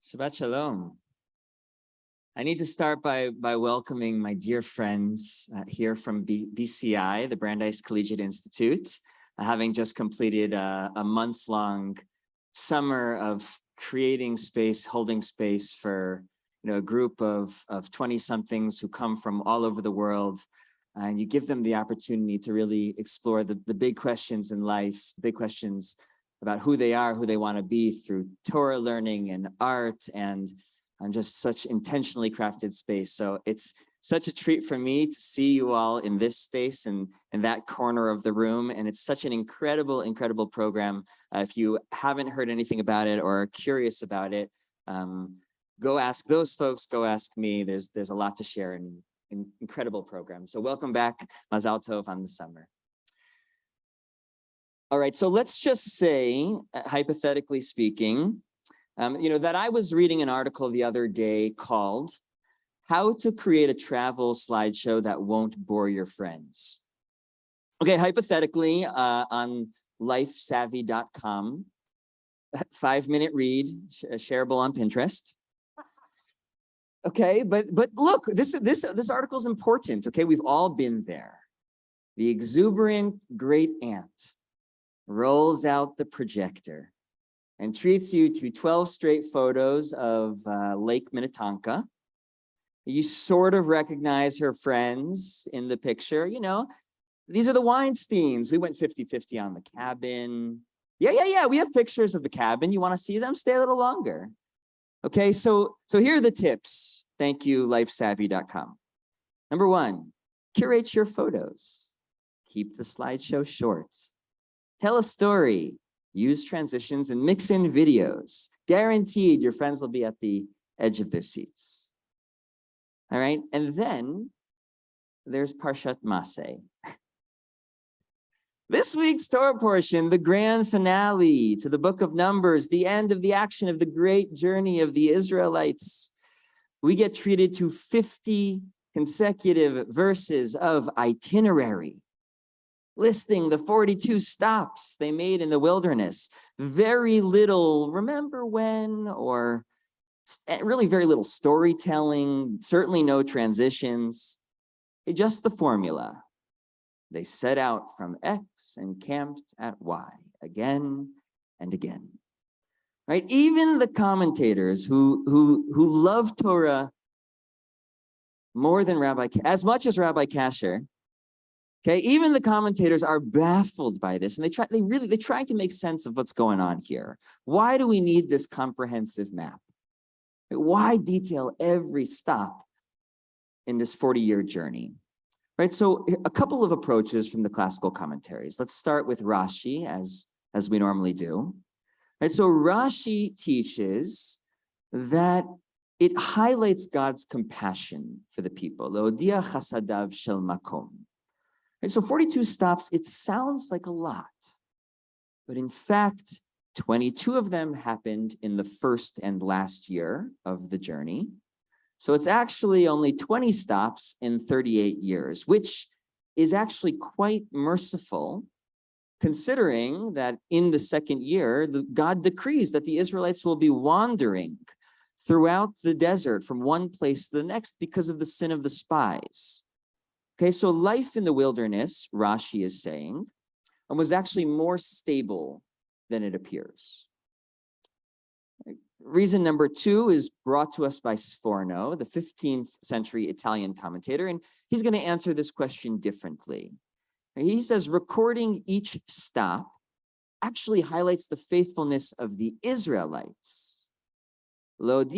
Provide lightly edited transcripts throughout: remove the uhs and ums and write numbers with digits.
Shabbat Shalom. I need to start by welcoming my dear friends here from BCI, the Brandeis Collegiate Institute, having just completed a month-long summer of creating space, holding space for a group of 20-somethings who come from all over the world, and you give them the opportunity to really explore the big questions in life, big questions about who they are, who they want to be through Torah learning and art and just such intentionally crafted space. So it's such a treat for me to see you all in this space and in that corner of the room. And it's such an incredible, incredible program. If you haven't heard anything about it or are curious about it, go ask those folks, go ask me. There's a lot to share in incredible program. So welcome back, Mazal Tov on the summer. All right, so let's just say, hypothetically speaking, that I was reading an article the other day called How to Create a Travel Slideshow That Won't Bore Your Friends. Okay, hypothetically, on lifesavvy.com, 5-minute read, shareable on Pinterest. Okay, but look, this article is important. Okay, we've all been there. The exuberant great aunt rolls out the projector and treats you to 12 straight photos of Lake Minnetonka. You sort of recognize her friends in the picture. These are the Weinsteins. We went 50-50 on the cabin. Yeah. We have pictures of the cabin. You want to see them? Stay a little longer. Okay, so here are the tips. Thank you, lifesavvy.com. Number 1, curate your photos. Keep the slideshow short. Tell a story. Use transitions and mix in videos. Guaranteed your friends will be at the edge of their seats. All right, and then there's Parshat Maseh. This week's Torah portion, the grand finale to the book of Numbers, the end of the action of the great journey of the Israelites. We get treated to 50 consecutive verses of itinerary, listing the 42 stops they made in the wilderness. Very little remember when, or really very little storytelling, certainly no transitions, just the formula. They set out from X and camped at Y again and again. Right? Even the commentators who love Torah more than as much as Rabbi Kasher, okay, even the commentators are baffled by this, and they try to make sense of what's going on here. Why do we need this comprehensive map? Why detail every stop in this 40-year journey? Right, so a couple of approaches from the classical commentaries. Let's start with Rashi, as we normally do. Right, so Rashi teaches that it highlights God's compassion for the people. Leodia chasadav shel makom. Right, so 42 stops, it sounds like a lot, but in fact, 22 of them happened in the first and last year of the journey. So it's actually only 20 stops in 38 years, which is actually quite merciful, considering that in the second year, God decrees that the Israelites will be wandering throughout the desert from one place to the next because of the sin of the spies. Okay, so life in the wilderness, Rashi is saying, was actually more stable than it appears. Reason number 2 is brought to us by Sforno, the 15th century Italian commentator, and he's going to answer this question differently. He says recording each stop actually highlights the faithfulness of the Israelites. That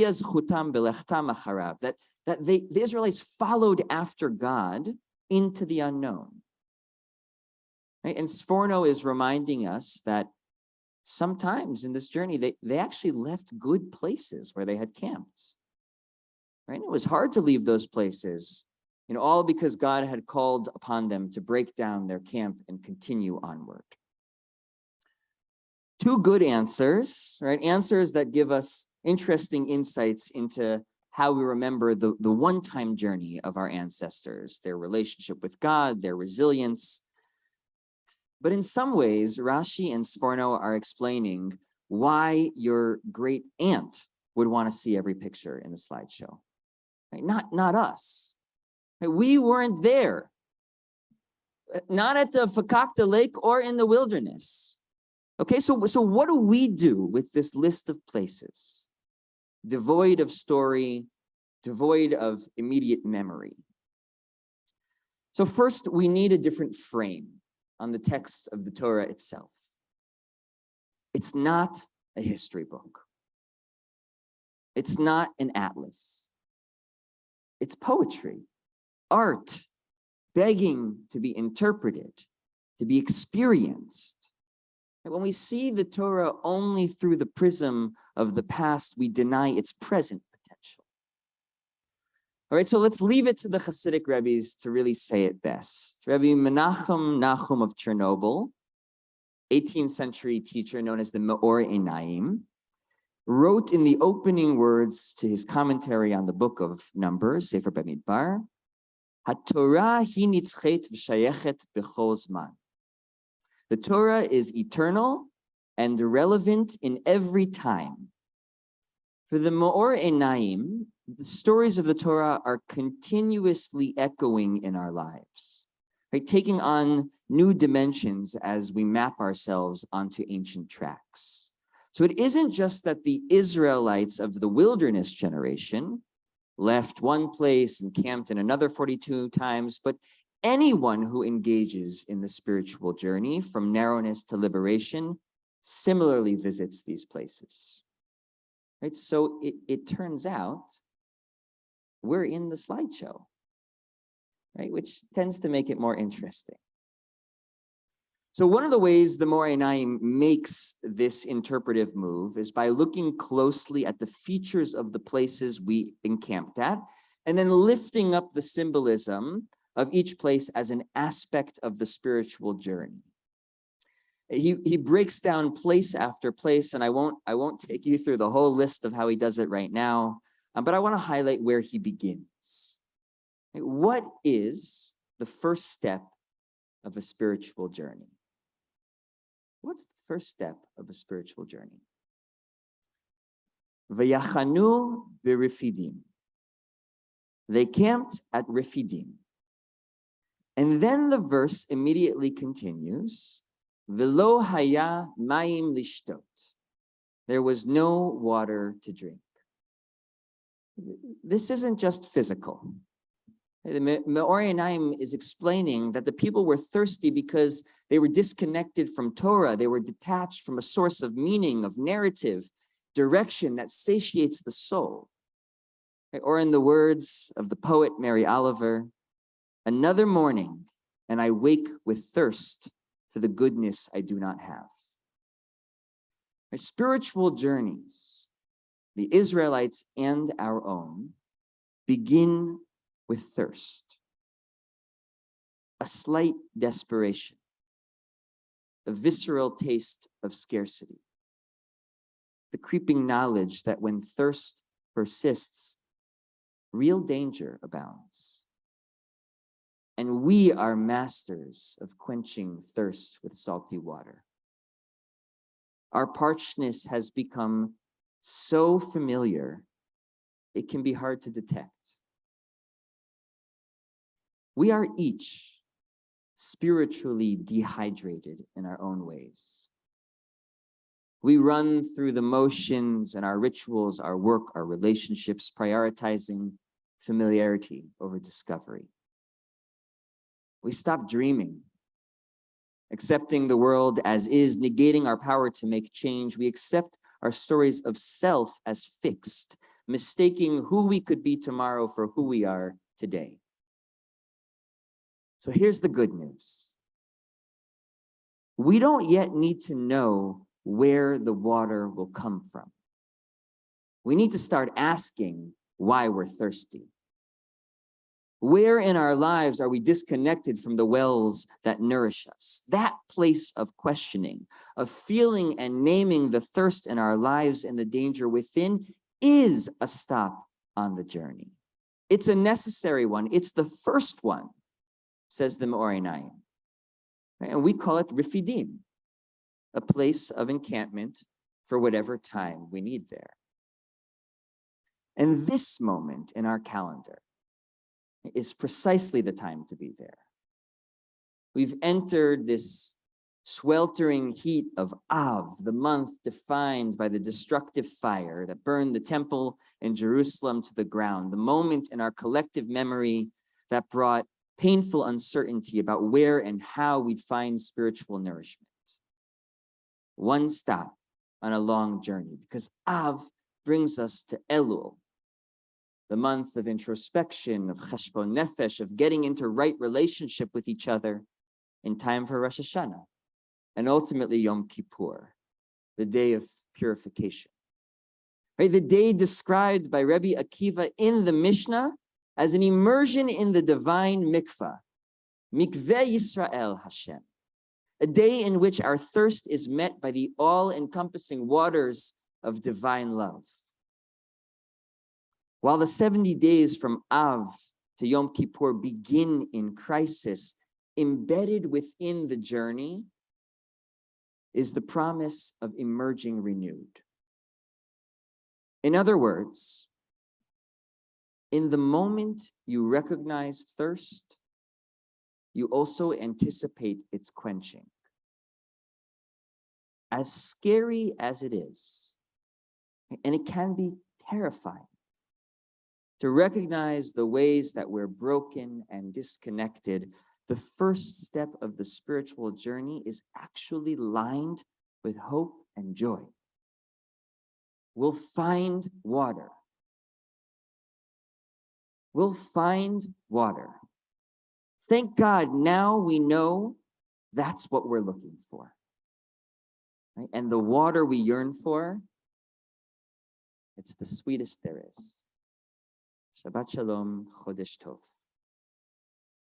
the Israelites followed after God into the unknown. Right? And Sforno is reminding us that sometimes in this journey, they actually left good places where they had camped. Right? And it was hard to leave those places, all because God had called upon them to break down their camp and continue onward. 2 good answers, right? Answers that give us interesting insights into how we remember the one-time journey of our ancestors, their relationship with God, their resilience. But in some ways, Rashi and Sforno are explaining why your great aunt would want to see every picture in the slideshow. Right? Not us. Right? We weren't there. Not at the Fakakta Lake or in the wilderness. Okay, so what do we do with this list of places? Devoid of story, devoid of immediate memory. So first, we need a different frame on the text of the Torah itself. It's not a history book. It's not an atlas. It's poetry, art, begging to be interpreted, to be experienced. And when we see the Torah only through the prism of the past, we deny its present potential. All right, so let's leave it to the Hasidic Rebbes to really say it best. Rabbi Menachem Nachum of Chernobyl, 18th century teacher known as the Me'or Einyaim, wrote in the opening words to his commentary on the book of Numbers, Sefer Bamidbar, HaTorah hi nitzchet v'shayechet b'chol zman. The Torah is eternal and relevant in every time. For the Me'or Einyaim, the stories of the Torah are continuously echoing in our lives, right? Taking on new dimensions as we map ourselves onto ancient tracks. So it isn't just that the Israelites of the wilderness generation left one place and camped in another 42 times, but anyone who engages in the spiritual journey from narrowness to liberation similarly visits these places. Right? So it turns out we're in the slideshow, right? Which tends to make it more interesting. So one of the ways the Me'or Einyaim makes this interpretive move is by looking closely at the features of the places we encamped at, and then lifting up the symbolism of each place as an aspect of the spiritual journey. He breaks down place after place, and I won't take you through the whole list of how he does it right now, but I want to highlight where he begins. What is the first step of a spiritual journey? What's the first step of a spiritual journey? V'yachanu b'Refidim. They camped at Refidim. And then the verse immediately continues, V'lo haya mayim lishtot. There was no water to drink. This isn't just physical. The Me'or Einyaim is explaining that the people were thirsty because they were disconnected from Torah. They were detached from a source of meaning, of narrative, direction that satiates the soul. Or in the words of the poet Mary Oliver, another morning and I wake with thirst for the goodness I do not have. Spiritual journeys, the Israelites and our own, begin with thirst, a slight desperation, a visceral taste of scarcity, the creeping knowledge that when thirst persists, real danger abounds. And we are masters of quenching thirst with salty water. Our parchedness has become so familiar, it can be hard to detect. We are each spiritually dehydrated in our own ways. We run through the motions and our rituals, our work, our relationships, prioritizing familiarity over discovery. We stop dreaming, accepting the world as is, negating our power to make change. We accept our stories of self as fixed, mistaking who we could be tomorrow for who we are today. So here's the good news. We don't yet need to know where the water will come from. We need to start asking why we're thirsty. Where in our lives are we disconnected from the wells that nourish us? That place of questioning, of feeling and naming the thirst in our lives and the danger within is a stop on the journey. It's a necessary one. It's the first one, says the Me'or Einyaim. And we call it Refidim, a place of encampment for whatever time we need there. And this moment in our calendar is precisely the time to be there. We've entered this sweltering heat of Av, the month defined by the destructive fire that burned the temple in Jerusalem to the ground, the moment in our collective memory that brought painful uncertainty about where and how we'd find spiritual nourishment. One stop on a long journey, because Av brings us to Elul, the month of introspection, of cheshbon nefesh, of getting into right relationship with each other in time for Rosh Hashanah, and ultimately Yom Kippur, the day of purification. Right? The day described by Rabbi Akiva in the Mishnah as an immersion in the divine mikveh, Mikveh Yisrael Hashem, a day in which our thirst is met by the all-encompassing waters of divine love. While the 70 days from Av to Yom Kippur begin in crisis, embedded within the journey is the promise of emerging renewed. In other words, in the moment you recognize thirst, you also anticipate its quenching. As scary as it is, and it can be terrifying, to recognize the ways that we're broken and disconnected, the first step of the spiritual journey is actually lined with hope and joy. We'll find water. We'll find water. Thank God, now we know that's what we're looking for. Right? And the water we yearn for, it's the sweetest there is. Shabbat Shalom, Chodesh Tov.